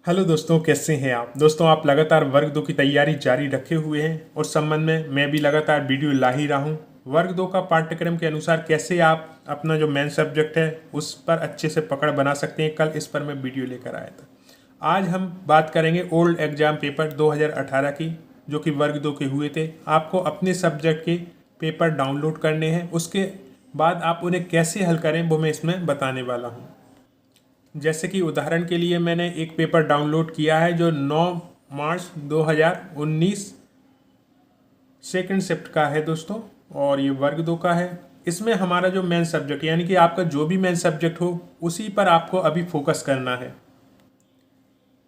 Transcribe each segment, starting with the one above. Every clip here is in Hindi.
हेलो दोस्तों, कैसे हैं आप। दोस्तों, आप लगातार वर्ग दो की तैयारी जारी रखे हुए हैं और संबंध में मैं भी लगातार वीडियो ला ही रहा हूं। वर्ग दो का पाठ्यक्रम के अनुसार कैसे आप अपना जो मेन सब्जेक्ट है उस पर अच्छे से पकड़ बना सकते हैं, कल इस पर मैं वीडियो लेकर आया था। आज हम बात करेंगे ओल्ड एग्जाम पेपर 2018 की, जो कि वर्ग दो के हुए थे। आपको अपने सब्जेक्ट के पेपर डाउनलोड करने हैं, उसके बाद आप उन्हें कैसे हल करें वो मैं इसमें बताने वाला हूँ। जैसे कि उदाहरण के लिए मैंने एक पेपर डाउनलोड किया है जो 9 मार्च 2019 सेकंड शिफ्ट का है दोस्तों, और ये वर्ग दो का है। इसमें हमारा जो मेन सब्जेक्ट यानी कि आपका जो भी मेन सब्जेक्ट हो उसी पर आपको अभी फोकस करना है।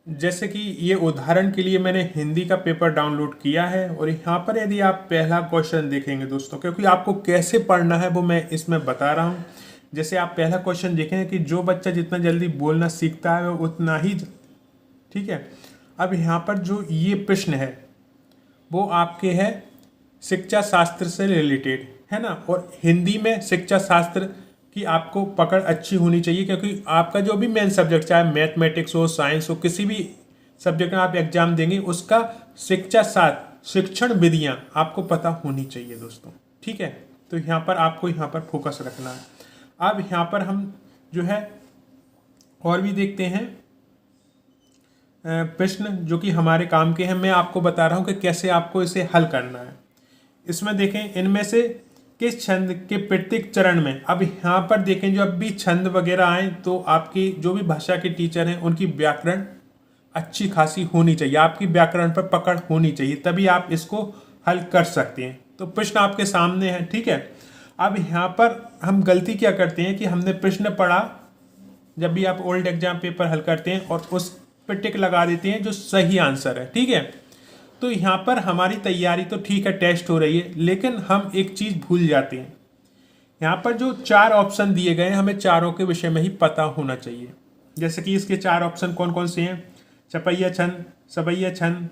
जैसे कि ये उदाहरण के लिए मैंने हिंदी का पेपर डाउनलोड किया है, और यहाँ पर यदि आप पहला क्वेश्चन देखेंगे दोस्तों, क्योंकि आपको कैसे पढ़ना है वो मैं इसमें बता रहा हूँ। जैसे आप पहला क्वेश्चन देखेंगे कि जो बच्चा जितना जल्दी बोलना सीखता है वो उतना ही, ठीक है। अब यहाँ पर जो ये प्रश्न है वो आपके है शिक्षा शास्त्र से रिलेटेड, है ना। और हिंदी में शिक्षा शास्त्र की आपको पकड़ अच्छी होनी चाहिए, क्योंकि आपका जो भी मेन सब्जेक्ट, चाहे मैथमेटिक्स हो, साइंस हो, किसी भी सब्जेक्ट में आप एग्जाम देंगे उसका शिक्षा शास्त्र, शिक्षण विधियाँ आपको पता होनी चाहिए दोस्तों, ठीक है। तो यहाँ पर आपको यहाँ पर फोकस रखना है। अब यहाँ पर हम जो है और भी देखते हैं प्रश्न जो कि हमारे काम के हैं। मैं आपको बता रहा हूँ कि कैसे आपको इसे हल करना है। इसमें देखें इनमें से किस छंद के प्रत्येक चरण में, अब यहाँ पर देखें जब भी छंद वगैरह आए तो आपकी जो भी भाषा के टीचर हैं उनकी व्याकरण अच्छी खासी होनी चाहिए, आपकी व्याकरण पर पकड़ होनी चाहिए, तभी आप इसको हल कर सकते हैं। तो प्रश्न आपके सामने है, ठीक है। अब यहाँ पर हम गलती क्या करते हैं कि हमने प्रश्न पढ़ा, जब भी आप ओल्ड एग्जाम पेपर हल करते हैं, और उस पर टिक लगा देते हैं जो सही आंसर है, ठीक है। तो यहाँ पर हमारी तैयारी तो ठीक है, टेस्ट हो रही है, लेकिन हम एक चीज़ भूल जाते हैं। यहाँ पर जो 4 ऑप्शन दिए गए हैं हमें चारों के विषय में ही पता होना चाहिए। जैसे कि इसके 4 ऑप्शन कौन कौन से हैं: चपैया छंद, सबैया छंद,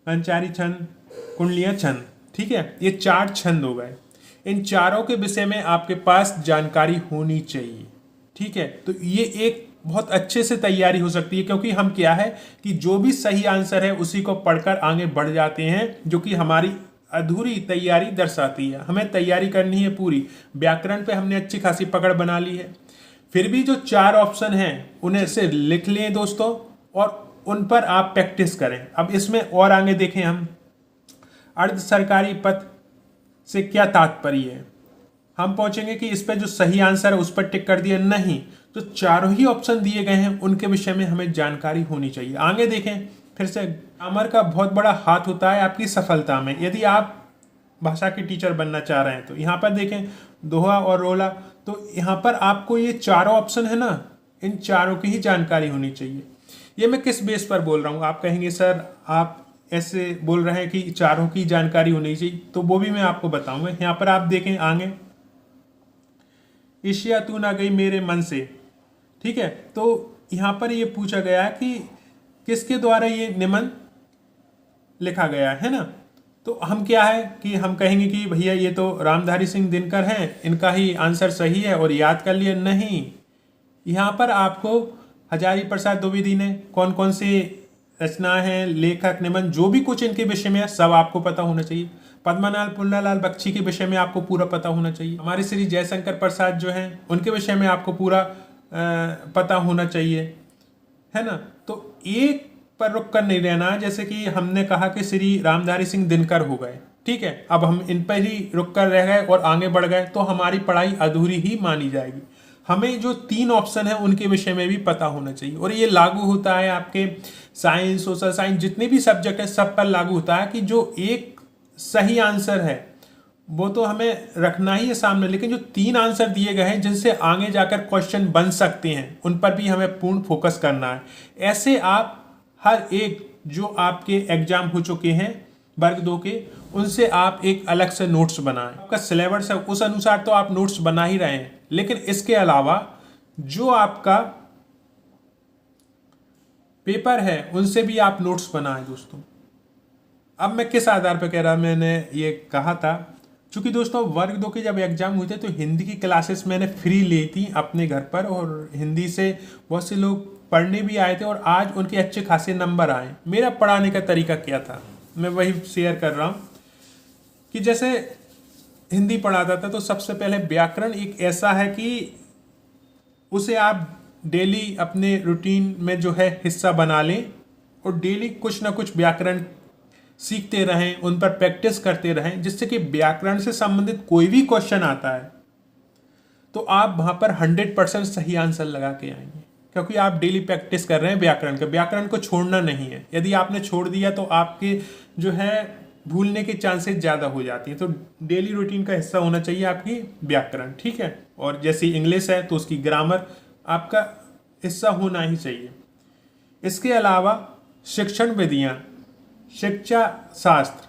अंचारी छंद, कुंडलिया छंद, ठीक है। ये 4 छंद हो गए। इन चारों के विषय में आपके पास जानकारी होनी चाहिए, ठीक है। तो ये एक बहुत अच्छे से तैयारी हो सकती है, क्योंकि हम क्या है कि जो भी सही आंसर है उसी को पढ़कर आगे बढ़ जाते हैं, जो कि हमारी अधूरी तैयारी दर्शाती है। हमें तैयारी करनी है पूरी। व्याकरण पे हमने अच्छी खासी पकड़ बना ली है, फिर भी जो 4 ऑप्शन हैं उन्हें से लिख लें दोस्तों, और उन पर आप प्रैक्टिस करें। अब इसमें और आगे देखें हम, अर्ध सरकारी पद से क्या तात्पर्य है। हम पहुंचेंगे कि इस पर जो सही आंसर है उस पर टिक कर दिया, नहीं। तो चारों ही ऑप्शन दिए गए हैं उनके विषय में हमें जानकारी होनी चाहिए। आगे देखें फिर से, ग्रामर का बहुत बड़ा हाथ होता है आपकी सफलता में। यदि आप भाषा के टीचर बनना चाह रहे हैं तो यहाँ पर देखें दोहा और रोला। तो यहाँ पर आपको ये चारों ऑप्शन है ना, इन चारों की ही जानकारी होनी चाहिए। ये मैं किस बेस पर बोल रहा हूँ, आप कहेंगे सर आप ऐसे बोल रहे हैं कि चारों की जानकारी होनी चाहिए, तो वो भी मैं आपको बताऊंगा। यहाँ पर आप देखें आगे, ईशिया तू ना गई मेरे मन से, ठीक है। तो यहाँ पर ये पूछा गया है कि किसके द्वारा ये निबंध लिखा गया है ना। तो हम क्या है कि हम कहेंगे कि भैया ये तो रामधारी सिंह दिनकर हैं, इनका ही आंसर सही है और याद कर लिया, नहीं। यहाँ पर आपको हजारी प्रसाद द्विवेदी ने कौन कौन सी रचना है, लेखक, निबंध, जो भी कुछ इनके विषय में है सब आपको पता होना चाहिए। पद्मनाभ पुन्नालाल बख्शी के विषय में आपको पूरा पता होना चाहिए। हमारे श्री जयशंकर प्रसाद जो हैं उनके विषय में आपको पूरा पता होना चाहिए, है ना। तो एक पर रुक कर नहीं रहना। जैसे कि हमने कहा कि श्री रामधारी सिंह दिनकर हो गए, ठीक है, अब हम इन पर ही रुक कर रह गए और आगे बढ़ गए तो हमारी पढ़ाई अधूरी ही मानी जाएगी। हमें जो 3 ऑप्शन है उनके विषय में भी पता होना चाहिए, और ये लागू होता है आपके साइंस, सोशल साइंस, जितने भी सब्जेक्ट है सब पर लागू होता है कि जो एक सही आंसर है वो तो हमें रखना ही है सामने, लेकिन जो 3 आंसर दिए गए हैं जिनसे आगे जाकर क्वेश्चन बन सकते हैं उन पर भी हमें पूर्ण फोकस करना है। ऐसे आप हर एक जो आपके एग्जाम हो चुके हैं वर्ग 2 के, उनसे आप एक अलग से नोट्स बनाएं। आपका सिलेबस है उस अनुसार तो आप नोट्स बना ही रहे हैं, लेकिन इसके अलावा जो आपका पेपर है उनसे भी आप नोट्स बनाएं दोस्तों। अब मैं किस आधार पर कह रहा, मैंने ये कहा था चूँकि दोस्तों वर्ग 2 के जब एग्ज़ाम हुए थे तो हिंदी की क्लासेस मैंने फ्री ली थी अपने घर पर, और हिंदी से बहुत से लोग पढ़ने भी आए थे और आज उनके अच्छे खासे नंबर आए। मेरा पढ़ाने का तरीका क्या था, मैं वही शेयर कर रहा हूँ कि जैसे हिंदी पढ़ाता था तो सबसे पहले व्याकरण एक ऐसा है कि उसे आप डेली अपने रूटीन में जो है हिस्सा बना लें और डेली कुछ ना कुछ व्याकरण सीखते रहें, उन पर प्रैक्टिस करते रहें, जिससे कि व्याकरण से संबंधित कोई भी क्वेश्चन आता है तो आप वहाँ पर 100% सही आंसर लगा के आएंगे, क्योंकि आप डेली प्रैक्टिस कर रहे हैं व्याकरण का। व्याकरण को छोड़ना नहीं है, यदि आपने छोड़ दिया तो आपके जो है भूलने के चांसेस ज़्यादा हो जाती हैं। तो डेली रूटीन का हिस्सा होना चाहिए आपकी व्याकरण, ठीक है। और जैसे इंग्लिश है तो उसकी ग्रामर आपका हिस्सा होना ही चाहिए। इसके अलावा शिक्षण विधियाँ, शिक्षा शास्त्र,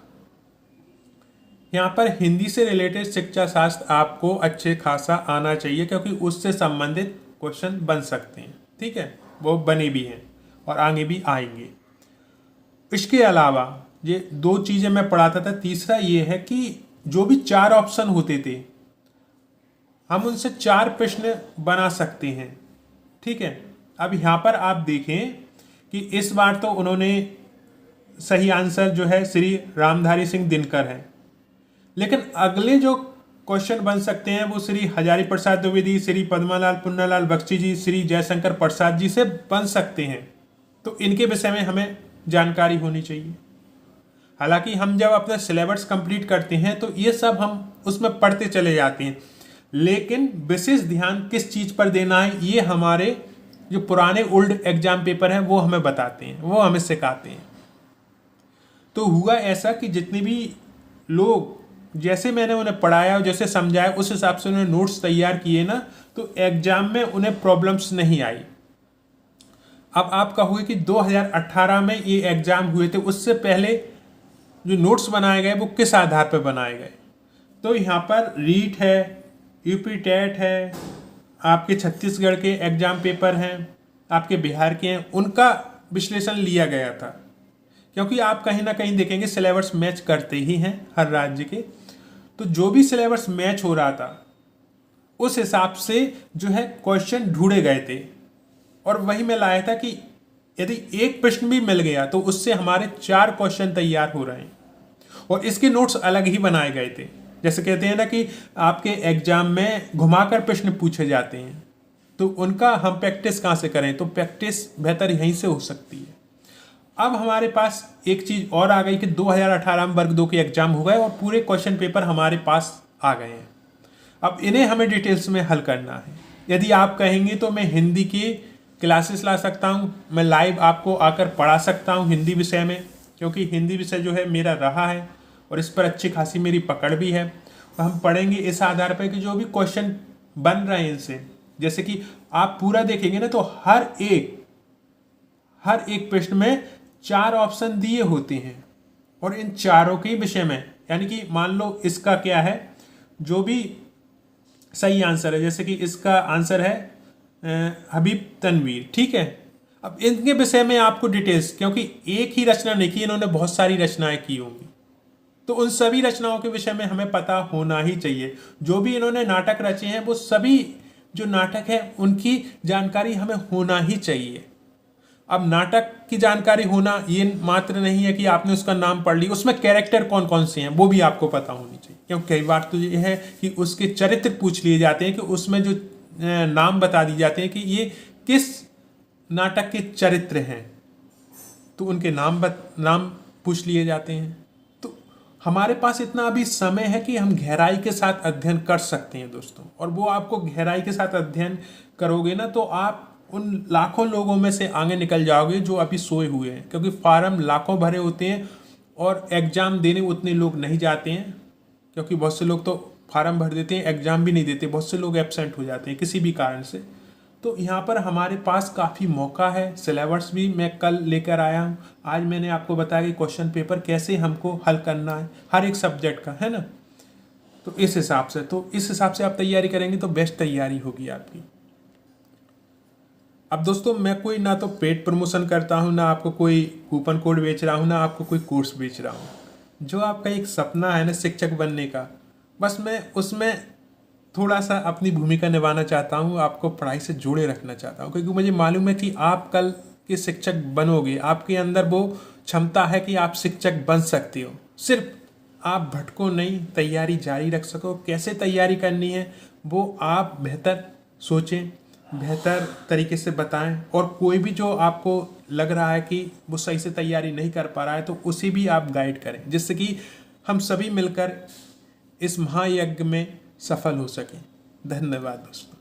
यहाँ पर हिंदी से रिलेटेड शिक्षा शास्त्र आपको अच्छे खासा आना चाहिए, क्योंकि उससे संबंधित क्वेश्चन बन सकते हैं, ठीक है, वो बने भी हैं और आगे भी आएंगे। इसके अलावा ये 2 चीज़ें मैं पढ़ाता था। तीसरा ये है कि जो भी 4 ऑप्शन होते थे हम उनसे 4 प्रश्न बना सकते हैं, ठीक है। अब यहाँ पर आप देखें कि इस बार तो उन्होंने सही आंसर जो है श्री रामधारी सिंह दिनकर है, लेकिन अगले जो क्वेश्चन बन सकते हैं वो श्री हजारी प्रसाद द्विवेदी, श्री पद्मालाल पुन्नालाल बख्शी जी, श्री जयशंकर प्रसाद जी से बन सकते हैं। तो इनके विषय में हमें जानकारी होनी चाहिए। हालांकि हम जब अपना सिलेबस कंप्लीट करते हैं तो ये सब हम उसमें पढ़ते चले जाते हैं, लेकिन विशेष ध्यान किस चीज़ पर देना है ये हमारे जो पुराने ओल्ड एग्जाम पेपर हैं वो हमें बताते हैं, वो हमें सिखाते हैं। तो हुआ ऐसा कि जितने भी लोग जैसे मैंने उन्हें पढ़ाया और जैसे समझाया उस हिसाब से उन्होंने नोट्स तैयार किए ना, तो एग्जाम में उन्हें प्रॉब्लम्स नहीं आई। अब आप कहोगे कि 2018 में ये एग्जाम हुए थे, उससे पहले जो नोट्स बनाए गए वो किस आधार पर बनाए गए? तो यहाँ पर रीट है, यूपी टेट है, आपके छत्तीसगढ़ के एग्जाम पेपर हैं, आपके बिहार के हैं, उनका विश्लेषण लिया गया था। क्योंकि आप कहीं ना कहीं देखेंगे सिलेबस मैच करते ही हैं हर राज्य के, तो जो भी सिलेबस मैच हो रहा था उस हिसाब से जो है क्वेश्चन ढूंढे गए थे, और वही मैं लाया था कि यदि एक प्रश्न भी मिल गया तो उससे हमारे 4 क्वेश्चन तैयार हो रहे हैं, और इसके नोट्स अलग ही बनाए गए थे। जैसे कहते हैं ना कि आपके एग्जाम में घुमाकर प्रश्न पूछे जाते हैं, तो उनका हम प्रैक्टिस कहाँ से करें? तो प्रैक्टिस बेहतर यहीं से हो सकती है। अब हमारे पास एक चीज़ और आ गई कि 2018 में वर्ग 2 के एग्जाम हो गए और पूरे क्वेश्चन पेपर हमारे पास आ गए हैं। अब इन्हें हमें डिटेल्स में हल करना है। यदि आप कहेंगे तो मैं हिंदी की क्लासेस ला सकता हूँ, मैं लाइव आपको आकर पढ़ा सकता हूँ हिंदी विषय में, क्योंकि हिंदी विषय जो है मेरा रहा है और इस पर अच्छी खासी मेरी पकड़ भी है। तो हम पढ़ेंगे इस आधार पर कि जो भी क्वेश्चन बन रहे हैं इनसे, जैसे कि आप पूरा देखेंगे ना तो हर एक प्रश्न में 4 ऑप्शन दिए होते हैं, और इन चारों के विषय में, यानी कि मान लो इसका क्या है, जो भी सही आंसर है, जैसे कि इसका आंसर है हबीब तनवीर, ठीक है। अब इनके विषय में आपको डिटेल्स, क्योंकि एक ही रचना नहीं की, इन्होंने बहुत सारी रचनाएं की होंगी, तो उन सभी रचनाओं के विषय में हमें पता होना ही चाहिए। जो भी इन्होंने नाटक रचे हैं वो सभी जो नाटक है उनकी जानकारी हमें होना ही चाहिए। अब नाटक की जानकारी होना ये मात्र नहीं है कि आपने उसका नाम पढ़ ली, उसमें कैरेक्टर कौन कौन से हैं वो भी आपको पता होनी चाहिए। क्योंकि कई बार तो ये है कि उसके चरित्र पूछ लिए जाते हैं, कि उसमें जो नाम बता दी जाते हैं कि ये किस नाटक के चरित्र हैं, तो उनके नाम पूछ लिए जाते हैं। तो हमारे पास इतना अभी समय है कि हम गहराई के साथ अध्ययन कर सकते हैं दोस्तों, और वो आपको गहराई के साथ अध्ययन करोगे ना तो आप उन लाखों लोगों में से आगे निकल जाओगे जो अभी सोए हुए हैं, क्योंकि फार्म लाखों भरे होते हैं और एग्ज़ाम देने उतने लोग नहीं जाते हैं, क्योंकि बहुत से लोग तो फार्म भर देते हैं, एग्ज़ाम भी नहीं देते, बहुत से लोग एब्सेंट हो जाते हैं किसी भी कारण से। तो यहाँ पर हमारे पास काफ़ी मौका है। सिलेबस भी मैं कल लेकर आया हूँ। आज मैंने आपको बताया कि क्वेश्चन पेपर कैसे हमको हल करना है हर एक सब्जेक्ट का, है ना। तो इस हिसाब से आप तैयारी करेंगे तो बेस्ट तैयारी होगी आपकी। अब दोस्तों मैं कोई ना तो पेड प्रमोशन करता हूँ, ना आपको कोई कूपन कोड बेच रहा हूँ, ना आपको कोई कोर्स बेच रहा हूँ। जो आपका एक सपना है ना शिक्षक बनने का, बस मैं उसमें थोड़ा सा अपनी भूमिका निभाना चाहता हूँ, आपको पढ़ाई से जोड़े रखना चाहता हूँ, क्योंकि मुझे मालूम है कि आप कल के शिक्षक बनोगे, आपके अंदर वो क्षमता है कि आप शिक्षक बन सकते हो। सिर्फ आप भटको नहीं, तैयारी जारी रख सको। कैसे तैयारी करनी है वो आप बेहतर सोचें, बेहतर तरीके से बताएं, और कोई भी जो आपको लग रहा है कि वो सही से तैयारी नहीं कर पा रहा है तो उसे भी आप गाइड करें, जिससे कि हम सभी मिलकर इस महायज्ञ में सफल हो सकें। धन्यवाद दोस्तों।